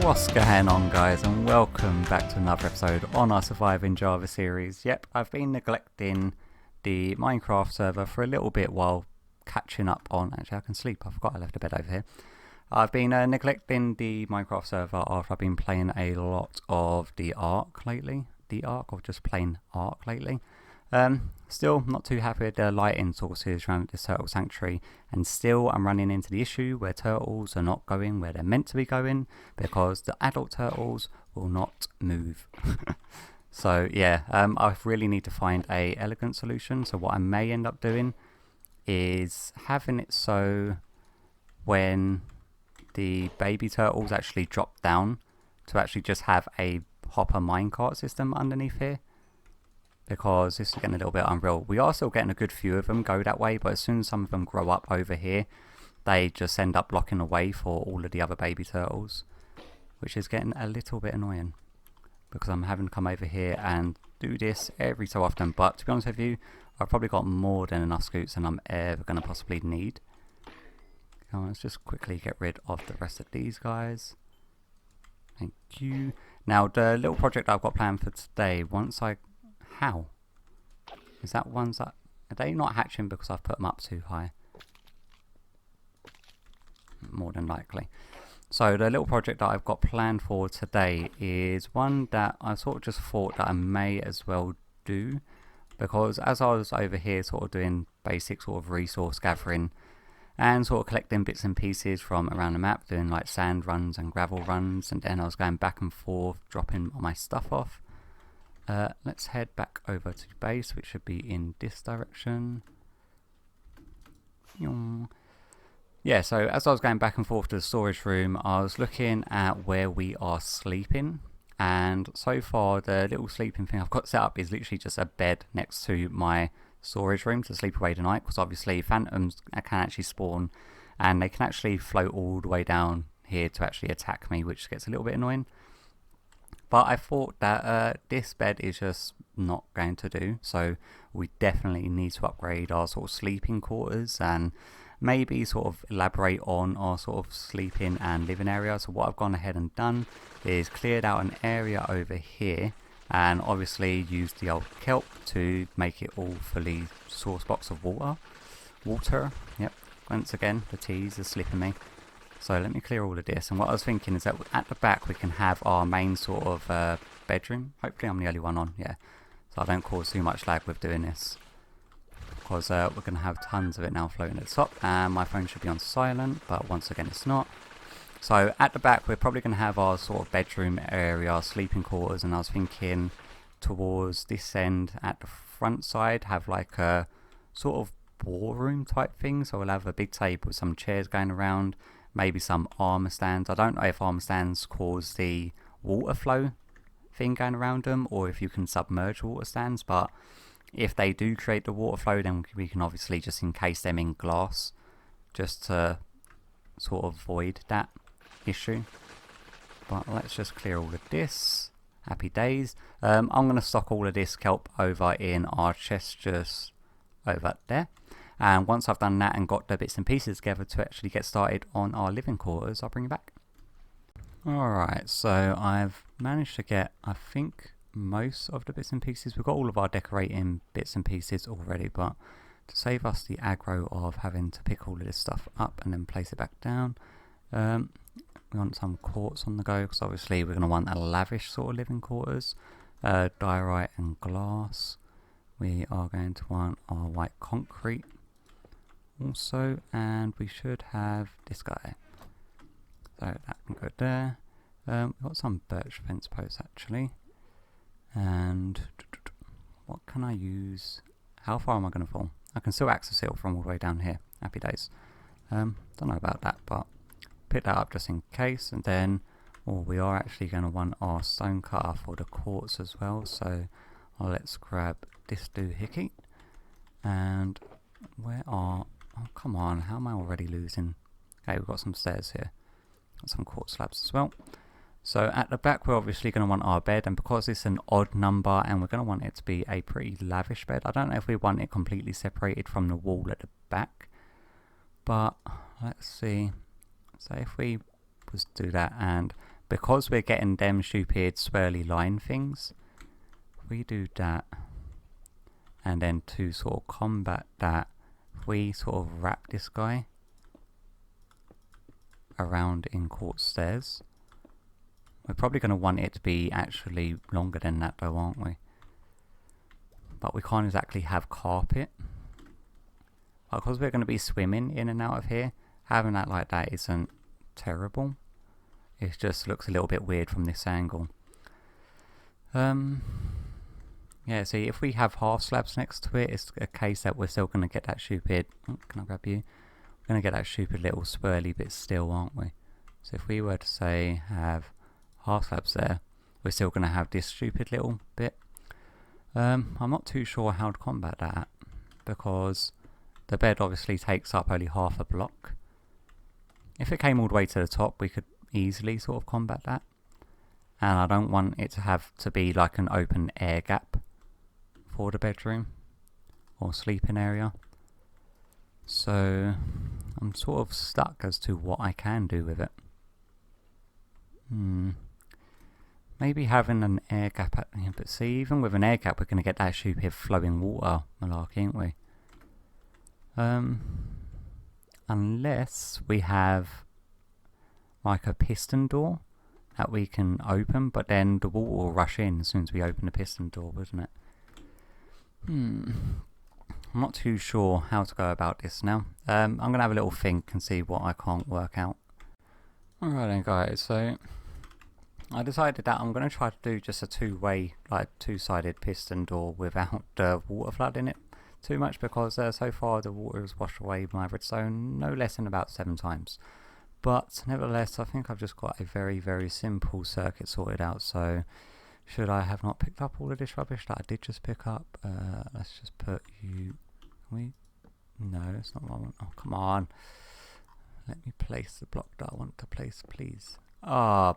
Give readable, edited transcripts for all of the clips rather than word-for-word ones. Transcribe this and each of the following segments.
What's going on, guys, and welcome back to another episode on our Surviving Java series. Yep, I've been neglecting the Minecraft server for a little bit while catching up on... Actually, I can sleep. I forgot I left a bed over here. I've been neglecting the Minecraft server after I've been playing a lot of the Ark lately. The Ark, or just plain Ark lately. Still not too happy with the lighting sources around this turtle sanctuary, and still I'm running into the issue where turtles are not going where they're meant to be going because the adult turtles will not move. So yeah, I really need to find a elegant solution. So what I may end up doing is having it so when the baby turtles actually drop down, to actually just have a hopper minecart system underneath here, because this is getting a little bit unreal. We are still getting a good few of them go that way, but as soon as some of them grow up over here, they just end up blocking the way for all of the other baby turtles, which is getting a little bit annoying because I'm having to come over here and do this every so often. But to be honest with you, I've probably got more than enough scoots than I'm ever going to possibly need. Come on, let's just quickly get rid of the rest of these guys. Thank you. Now, the little project I've got planned for today, how? Is that ones that... Are they not hatching because I've put them up too high? More than likely. So the little project that I've got planned for today is one that I sort of just thought that I may as well do, because as I was over here sort of doing basic sort of resource gathering and sort of collecting bits and pieces from around the map, doing like sand runs and gravel runs, and then I was going back and forth dropping my stuff off. Let's head back over to base, which should be in this direction. Yeah, so as I was going back and forth to the storage room, I was looking at where we are sleeping, and so far the little sleeping thing I've got set up is literally just a bed next to my storage room to sleep away the night, because obviously phantoms can actually spawn and they can actually float all the way down here to actually attack me, which gets a little bit annoying. But I thought that this bed is just not going to do, so we definitely need to upgrade our sort of sleeping quarters and maybe sort of elaborate on our sort of sleeping and living area. So what I've gone ahead and done is cleared out an area over here, and obviously used the old kelp to make it all fully source box of water. Yep, once again the T's are slipping me. So let me clear all of this, and what I was thinking is that at the back we can have our main sort of bedroom. Hopefully I'm the only one on, yeah, so I don't cause too much lag with doing this, because we're going to have tons of it now floating at the top, and my phone should be on silent, but once again it's not. So at the back we're probably going to have our sort of bedroom area, sleeping quarters, and I was thinking towards this end at the front side have like a sort of ballroom type thing. So we'll have a big table with some chairs going around, maybe some armor stands. I don't know if armor stands cause the water flow thing going around them, or if you can submerge water stands, but if they do create the water flow, then we can obviously just encase them in glass just to sort of avoid that issue. But let's just clear all of this. Happy days. I'm going to stock all of this kelp over in our chest just over there. And once I've done that and got the bits and pieces together to actually get started on our living quarters, I'll bring you back. Alright, so I've managed to get, I think, most of the bits and pieces. We've got all of our decorating bits and pieces already, but to save us the aggro of having to pick all of this stuff up and then place it back down, we want some quartz on the go, because obviously we're going to want a lavish sort of living quarters. Diorite and glass. We are going to want our white concrete also, and we should have this guy, so that can go there. We've got some birch fence posts actually, and what can I use? How far am I going to fall? I can still access it from all the way down here. Happy days. Don't know about that, but pick that up just in case. And then we are actually going to want our stone cutter for the quartz as well, so let's grab this doohickey. And where are... Oh, come on, how am I already losing? Okay, we've got some stairs here. Got some quartz slabs as well. So at the back we're obviously going to want our bed, and because it's an odd number and we're going to want it to be a pretty lavish bed, I don't know if we want it completely separated from the wall at the back, but let's see. So if we was to do that and because we're getting them stupid swirly line things, we do that, and then to sort of combat that, we sort of wrap this guy around in quartz stairs. We're probably going to want it to be actually longer than that though, aren't we? But we can't exactly have carpet. But because we're going to be swimming in and out of here, having that like that isn't terrible. It just looks a little bit weird from this angle. Yeah, see, if we have half slabs next to it, it's a case that we're still going to get that stupid... Oh, can I grab you? We're going to get that stupid little swirly bit still, aren't we? So if we were to, say, have half slabs there, we're still going to have this stupid little bit. I'm not too sure how to combat that, because the bed obviously takes up only half a block. If it came all the way to the top, we could easily sort of combat that. And I don't want it to have to be like an open air gap for the bedroom or sleeping area. So I'm sort of stuck as to what I can do with it. Maybe having an air gap at the end, but see, even with an air gap, we're going to get that stupid flowing water malarkey, ain't we? Unless we have like a piston door that we can open, but then the water will rush in as soon as we open the piston door, wouldn't it? I'm not too sure how to go about this now. I'm going to have a little think and see what I can't work out. Alright then guys, so I decided that I'm going to try to do just a two-way, like two-sided piston door without the water flood in it too much, because so far the water has washed away my redstone no less than about 7 times. But nevertheless, I think I've just got a very, very simple circuit sorted out. So should I have not picked up all of this rubbish that I did just pick up? Let's just put you... No, that's not what I want. Oh, come on. Let me place the block that I want to place, please. 8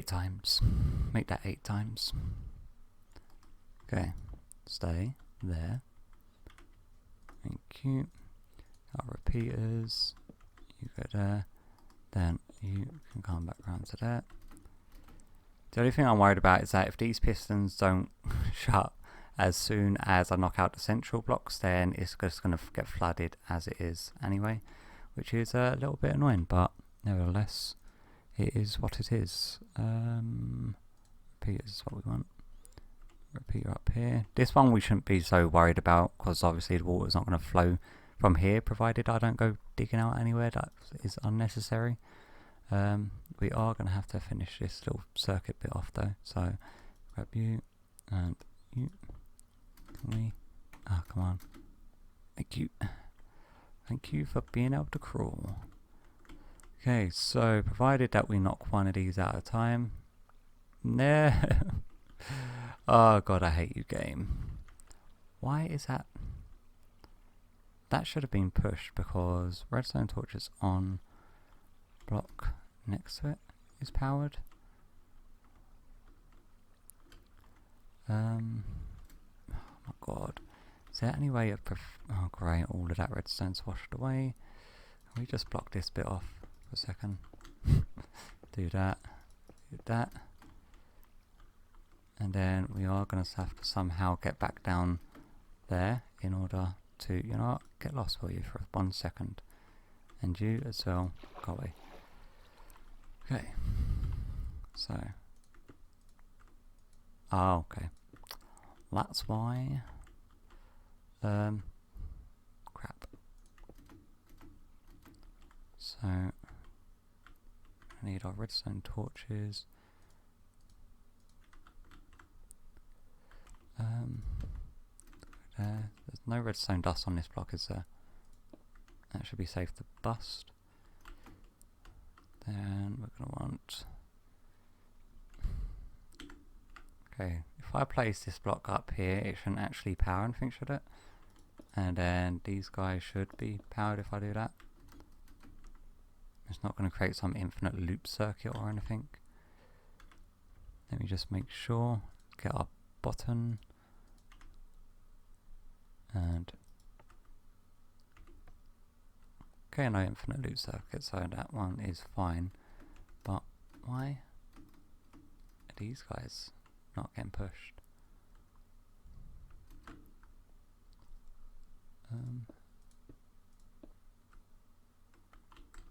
times. Make that 8 times. Okay. Stay there. Thank you. Our repeaters. You go there. Then you can come back around to there. The only thing I'm worried about is that if these pistons don't shut as soon as I knock out the central blocks, then it's just going to get flooded as it is anyway, which is a little bit annoying, but nevertheless, it is what it is. Repeaters is what we want. Repeater up here. This one we shouldn't be so worried about, because obviously the water's not going to flow from here, provided I don't go digging out anywhere that is unnecessary. We are going to have to finish this little circuit bit off though, so grab you and you. Come on. Thank you. Thank you for being able to crawl. Okay, so provided that we knock one of these out at a time. No. Oh god, I hate you, game. Why is that? That should have been pushed, because redstone torches on block next to it is powered. Oh my god. Is there any way of oh great, all of that redstone's washed away. Can we just block this bit off for a second? Do that. Do that. And then we are going to have to somehow get back down there in order to, you know what, get lost for you for 1 second. And you as well, go away. Okay. So. Oh, okay. That's why. Crap. So, I need our redstone torches. There's no redstone dust on this block, is there? That should be safe to bust. Then we're going to want... Okay, if I place this block up here, it shouldn't actually power anything, should it? And then these guys should be powered if I do that. It's not going to create some infinite loop circuit or anything. Let me just make sure. Get our button. And okay, no infinite loop circuit, so that one is fine. Why are these guys not getting pushed?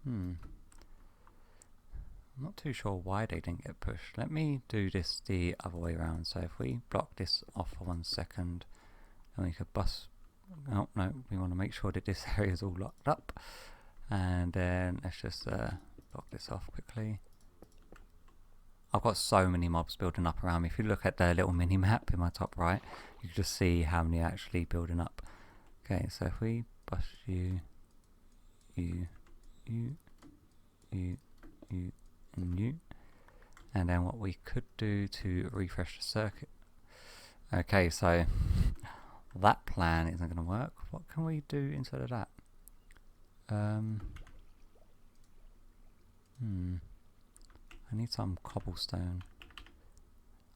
I'm not too sure why they didn't get pushed. Let me do this the other way around. So if we block this off for 1 second, then we could bust. Oh no, we want to make sure that this area is all locked up. And then let's just block this off quickly. I've got so many mobs building up around me. If you look at the little mini map in my top right, you can just see how many are actually building up. Okay, so if we bust you, and you, and then what we could do to refresh the circuit. Okay, so that plan isn't going to work. What can we do instead of that? I need some cobblestone.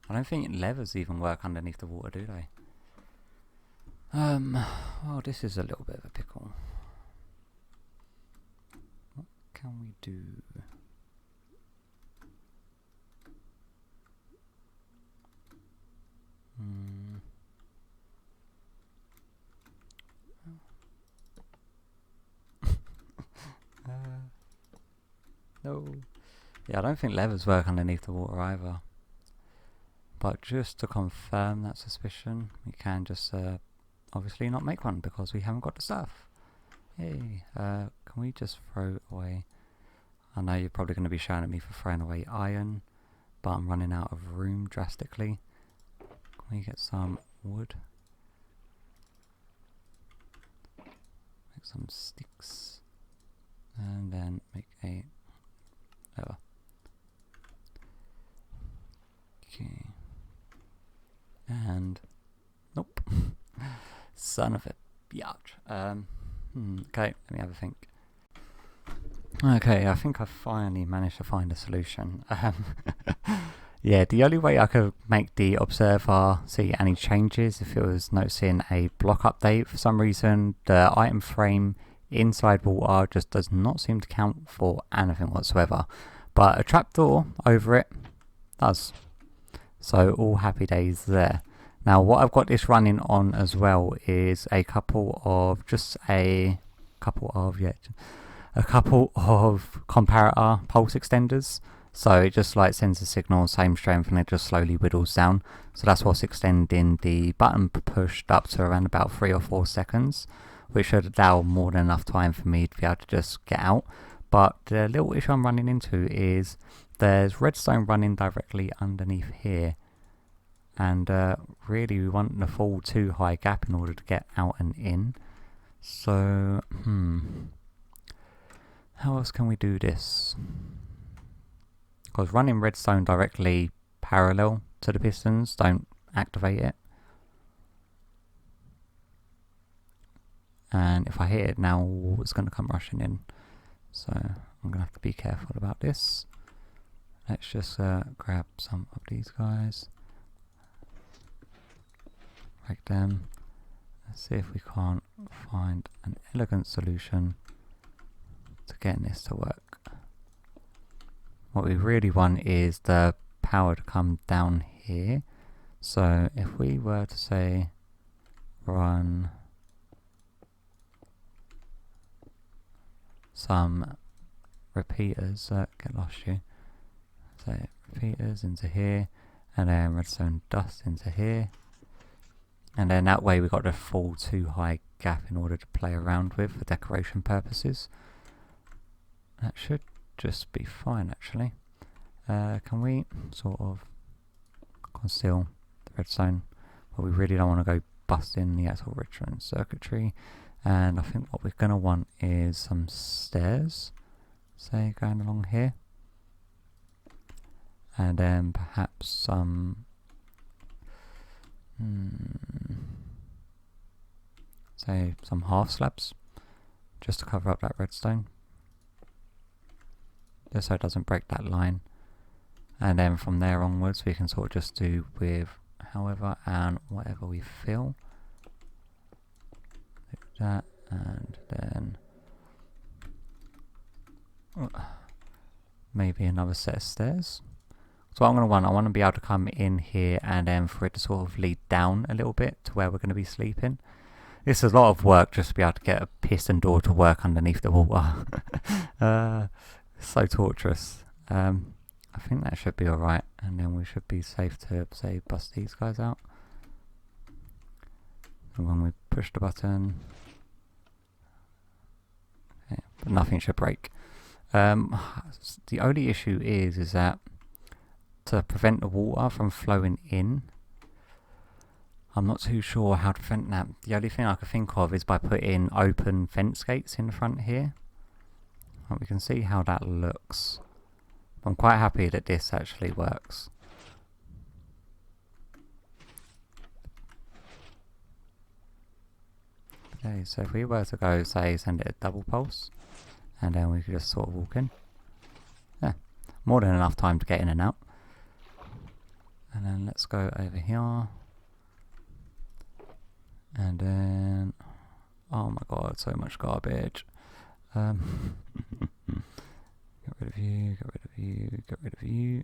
I don't think levers even work underneath the water, do they? Well, this is a little bit of a pickle. What can we do? No. Yeah, I don't think levers work underneath the water either. But just to confirm that suspicion, we can just obviously not make one because we haven't got the stuff. Hey, can we just throw away? I know you're probably going to be shouting at me for throwing away iron, but I'm running out of room drastically. Can we get some wood? Make some sticks. And then make a... Oh. Okay. And... Nope. Son of a biatch. Okay, let me have a think. Okay, I think I finally managed to find a solution. Yeah, the only way I could make the observer see any changes if it was noticing a block update. For some reason, the item frame inside water just does not seem to count for anything whatsoever. But a trapdoor over it does. So all happy days there. Now what I've got this running on as well is a couple of comparator pulse extenders. So it just like sends a signal, same strength, and it just slowly whittles down. So that's what's extending the button pushed up to around about 3 or 4 seconds, which should allow more than enough time for me to be able to just get out. But the little issue I'm running into is there's redstone running directly underneath here. And really we want the full 2 high gap in order to get out and in. So, how else can we do this? Because running redstone directly parallel to the pistons don't activate it. And if I hit it now, it's going to come rushing in. So I'm going to have to be careful about this. Let's just grab some of these guys. Break them. Let's see if we can't find an elegant solution to getting this to work. What we really want is the power to come down here. So if we were to say run some repeaters, get lost you. So repeaters into here, and then redstone dust into here. And then that way we got the full 2 high gap in order to play around with for decoration purposes. That should just be fine actually. Can we sort of conceal the redstone? But we really don't want to go busting the actual redstone circuitry. And I think what we're going to want is some stairs, say going along here. And then perhaps some say some half slabs just to cover up that redstone, just so it doesn't break that line. And then from there onwards we can sort of just do with however and whatever we feel. Do that, and then maybe another set of stairs. So what I want to be able to come in here and then for it to sort of lead down a little bit to where we're going to be sleeping. This is a lot of work just to be able to get a piston door to work underneath the water. So torturous. I think that should be alright, and then we should be safe to, say, bust these guys out. And when we push the button, okay, but nothing should break. The only issue is that to prevent the water from flowing in, I'm not too sure how to prevent that. The only thing I can think of is by putting open fence gates in the front here. We can see how that looks. I'm quite happy that this actually works. Okay, so if we were to go, say, send it a double pulse, and then we could just sort of walk in. Yeah, more than enough time to get in and out. And then let's go over here. And then, oh my god, so much garbage. Get rid of you, get rid of you, get rid of you.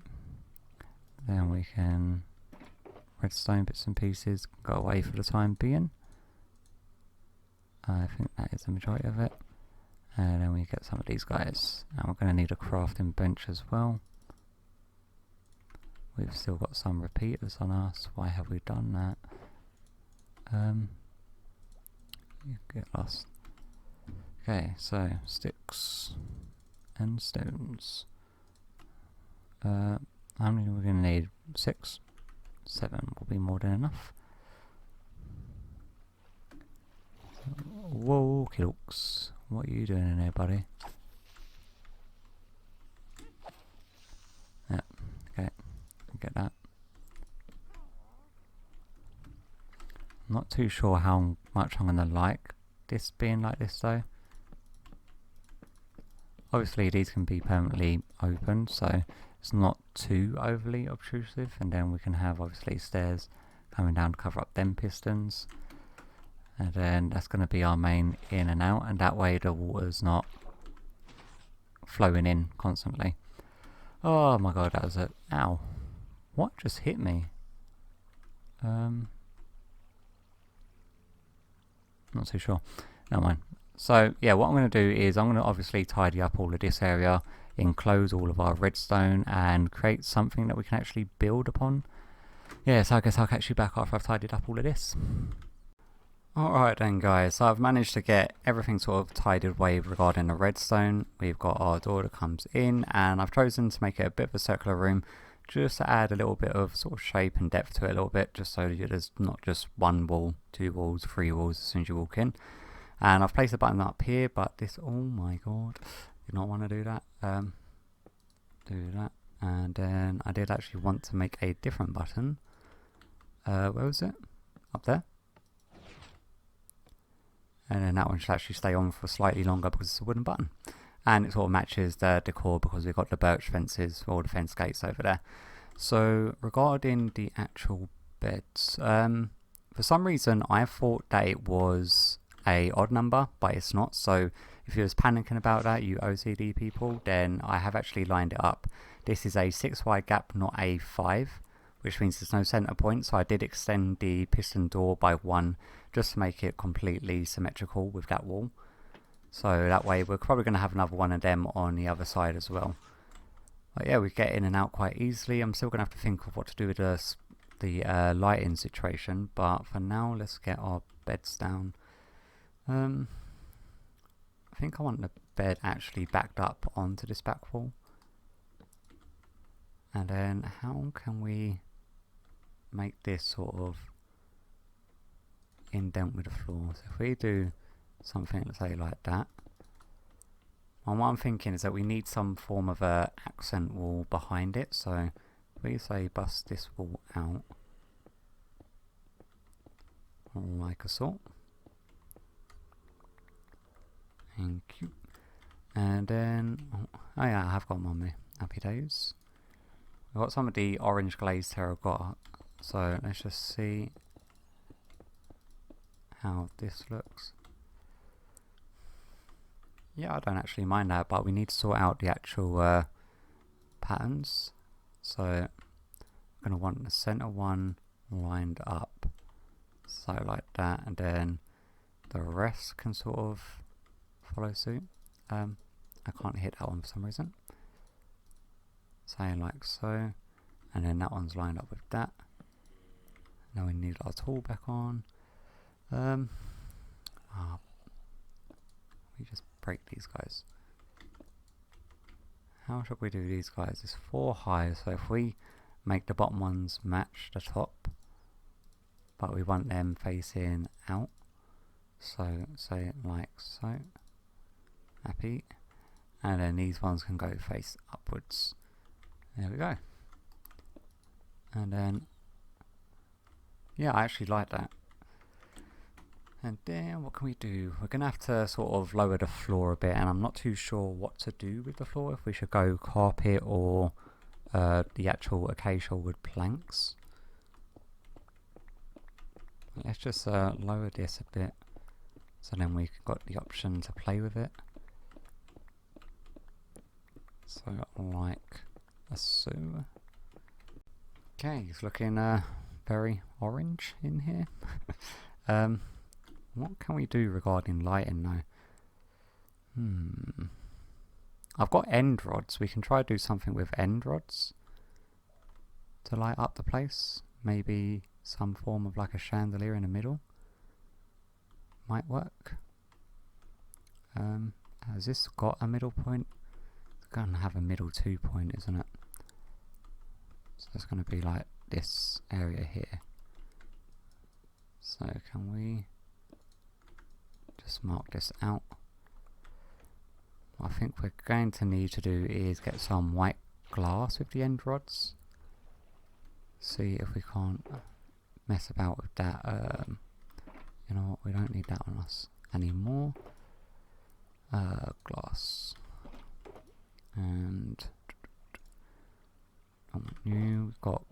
Then we can redstone bits and pieces go away for the time being. I think that is the majority of it. And then we get some of these guys. And we're going to need a crafting bench as well. We've still got some repeaters on us. Why have we done that? You get lost. Okay, so sticks and stones. How many are we going to need? 6? 7 will be more than enough. Whoa, kilks. What are you doing in there, buddy? Yeah, okay, get that. I'm not too sure how much I'm going to like this being like this though. Obviously these can be permanently open, so it's not too overly obtrusive, and then we can have obviously stairs coming down to cover up them pistons, and then that's going to be our main in and out, and that way the water's not flowing in constantly. Oh my god, that was a... ow. What just hit me? Not too sure. Never mind. So yeah, what I'm going to do is I'm going to obviously tidy up all of this area, enclose all of our redstone, and create something that we can actually build upon. Yeah, so I guess I'll catch you back after I've tidied up all of this. Alright then guys, so I've managed to get everything sort of tidied away regarding the redstone. We've got our door that comes in, and I've chosen to make it a bit of a circular room just to add a little bit of sort of shape and depth to it a little bit, just so that there's not just one wall, 2 walls, 3 walls as soon as you walk in. And I've placed a button up here, but this, oh my god, did not want to do that. Do that, and then I did actually want to make a different button. Where was it? Up there. And then that one should actually stay on for slightly longer because it's a wooden button. And it sort of matches the decor because we've got the birch fences, or the fence gates over there. So regarding the actual beds, for some reason I thought that it was a odd number, but it's not. So if you was panicking about that, you OCD people, then I have actually lined it up. This is a 6 wide gap, not a 5, which means there's no center point. So I did extend the piston door by 1 just to make it completely symmetrical with that wall. So that way we're probably going to have another one of them on the other side as well. But yeah, we get in and out quite easily. I'm still going to have to think of what to do with the lighting situation, but for now let's get our beds down. I think I want the bed actually backed up onto this back wall. And then how can we make this sort of indent with the floor? So if we do something, let's say like that. And what I'm thinking is that we need some form of a accent wall behind it. So if we say bust this wall out like a sort. Thank you. And then, oh yeah, I have got mummy. Happy days. I've got some of the orange glazed terracotta. So let's just see how this looks. Yeah, I don't actually mind that, but we need to sort out the actual patterns. So I'm going to want the center one lined up, so like that, and then the rest can sort of follow suit. I can't hit that one for some reason. Say like so, and then that one's lined up with that. Now we need our tool back on. We just break these guys. How should we do these guys? It's 4 high, so if we make the bottom ones match the top, but we want them facing out, so say it like so. Happy. And then these ones can go face upwards. There we go. And then, yeah, I actually like that. And then what can we do? We're going to have to sort of lower the floor a bit, and I'm not too sure what to do with the floor, if we should go carpet or the actual acacia wood planks. Let's just lower this a bit, so then we've got the option to play with it. So like so. Okay, it's looking very orange in here. What can we do regarding lighting though? I've got end rods. We can try to do something with end rods to light up the place. Maybe some form of like a chandelier in the middle might work. Has this got a middle point? It's going to have a middle 2 point, isn't it? So it's going to be like this area here. So can we just mark this out? What I think we're going to need to do is get some white glass with the end rods. See if we can't mess about with that. You know what, we don't need that on us anymore. Glass. And we've got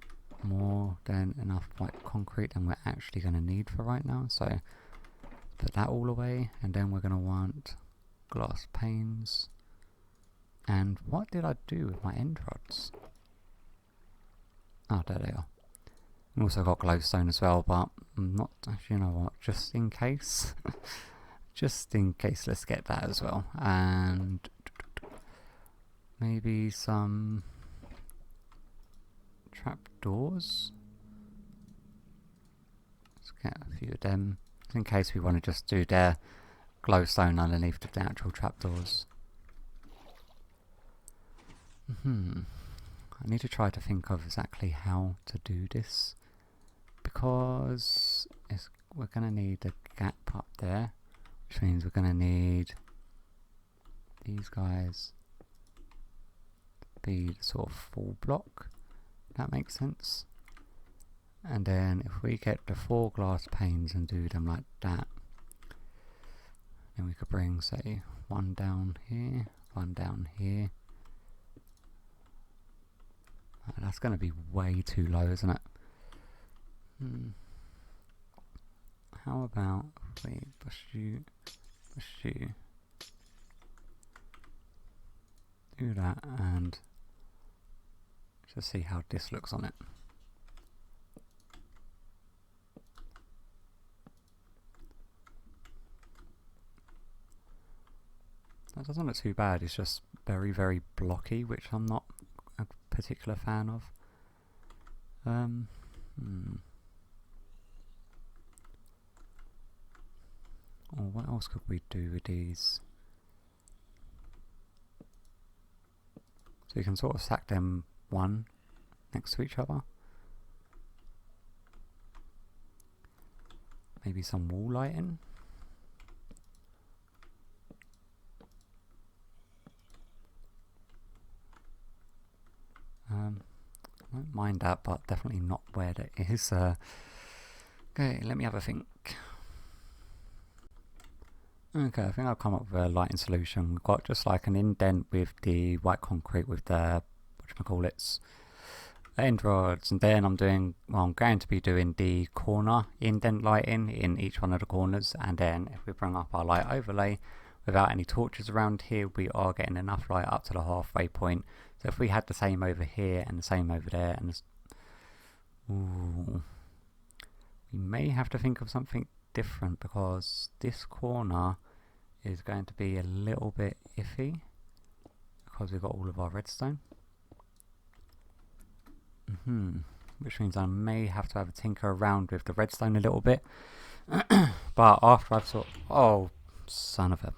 more than enough white concrete than we're actually going to need for right now, so put that all away, and then we're going to want glass panes. And what did I do with my end rods? Oh, there they are. We've also got glowstone as well, but I'm not, you know what, just in case. Just in case, let's get that as well. And maybe some trapdoors. Let's get a few of them, in case we want to just do their glowstone underneath the actual trapdoors. I need to try to think of exactly how to do this, because we're going to need a gap up there, which means we're going to need these guys to be the sort of full block. That makes sense. And then if we get the 4 glass panes and do them like that, then we could bring, say, one down here, one down here. That's going to be way too low, isn't it? How about if we push you, do that, and just see how this looks on it. That doesn't look too bad, it's just very, very blocky, which I'm not a particular fan of. Or what else could we do with these? So you can sort of stack them one next to each other. Maybe some wall lighting. I don't mind that, but definitely not where that is. Okay, let me have a think. Okay, I think I'll come up with a lighting solution. We've got just like an indent with the white concrete with the, whatchamacallits, end rods, and then I'm going to be doing the corner indent lighting in each one of the corners, and then if we bring up our light overlay, without any torches around here, we are getting enough light up to the halfway point. So if we had the same over here and the same over there, and ooh, we may have to think of something different, because this corner is going to be a little bit iffy because we've got all of our redstone. Which means I may have to have a tinker around with the redstone a little bit. But after I've oh, son of a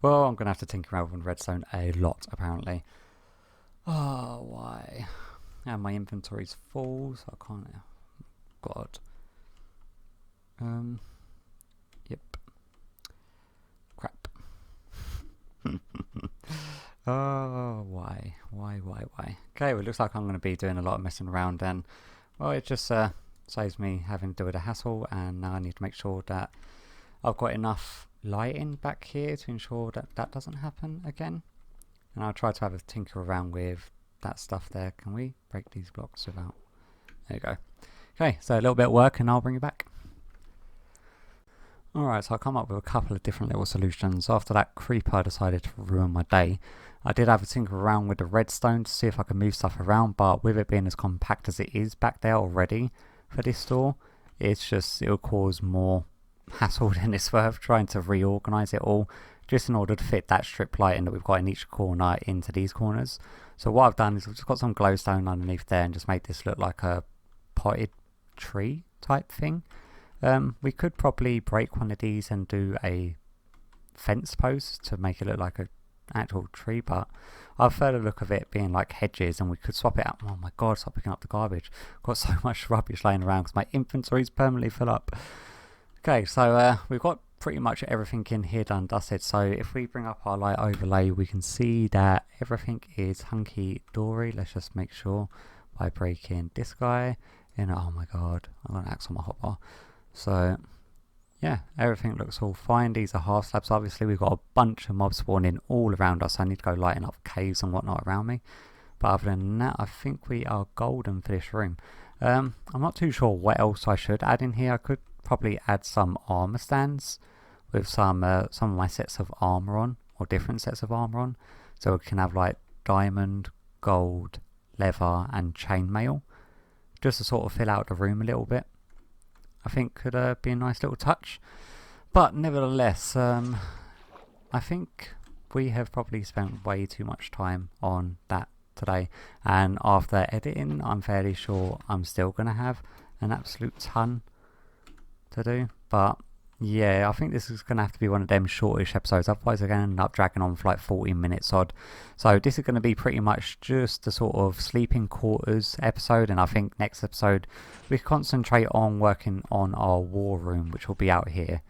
well, I'm gonna have to tinker around with redstone a lot apparently. Oh, why? And my inventory's full, so I can't. God. Yep. Crap. Oh, why? Okay, well, it looks like I'm going to be doing a lot of messing around, and well, it just saves me having to do with the hassle, and now I need to make sure that I've got enough lighting back here to ensure that that doesn't happen again. And I'll try to have a tinker around with that stuff there. Can we break these blocks without? There you go. Okay, so a little bit of work and I'll bring you back. Alright, so I come up with a couple of different little solutions. After that creeper decided to ruin my day, I did have a tinker around with the redstone to see if I could move stuff around, but with it being as compact as it is back there already for this store, it'll cause more hassle than it's worth trying to reorganize it all just in order to fit that strip lighting that we've got in each corner into these corners. So what I've done is I've just got some glowstone underneath there and just made this look like a potted tree type thing. We could probably break one of these and do a fence post to make it look like an actual tree, but I've heard the look of it being like hedges, and we could swap it out. Oh my god, stop picking up the garbage. I've got so much rubbish laying around because my inventory's permanently full up. Okay, so we've got pretty much everything in here done dusted, so if we bring up our light overlay, we can see that everything is hunky-dory. Let's just make sure by breaking this guy in. Oh my god, I'm going to axe on my hotbar. So yeah, everything looks all fine. These are half slabs. Obviously we've got a bunch of mobs spawning all around us. I need to go lighting up caves and whatnot around me, but other than that, I think we are golden for this room. I'm not too sure what else I should add in here. I could probably add some armor stands with some of my sets of armor on, or different sets of armor on, so we can have like diamond, gold, leather and chainmail, just to sort of fill out the room a little bit. I think could be a nice little touch. But nevertheless, I think we have probably spent way too much time on that today, and after editing I'm fairly sure I'm still going to have an absolute ton to do. But yeah, I think this is going to have to be one of them shortish episodes, otherwise they're going to end up dragging on for like 14 minutes odd. So this is going to be pretty much just the sort of sleeping quarters episode, and I think next episode we concentrate on working on our war room, which will be out here,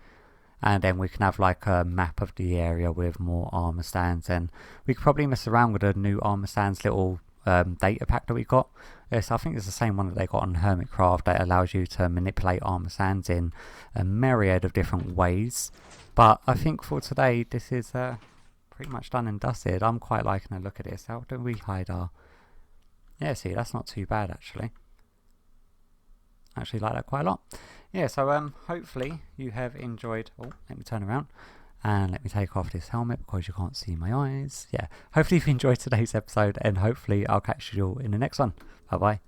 and then we can have like a map of the area with more armor stands, and we could probably mess around with a new armor stands little data pack that we got. Yes, I think it's the same one that they got on Hermitcraft that allows you to manipulate armor stands in a myriad of different ways. But I think for today this is pretty much done and dusted. I'm quite liking the look at this. How do we hide our... Yeah, see, that's not too bad actually. I actually like that quite a lot. Yeah, so hopefully you have enjoyed... Oh, let me turn around and let me take off this helmet because you can't see my eyes. Yeah, hopefully you've enjoyed today's episode, and hopefully I'll catch you all in the next one. Bye bye.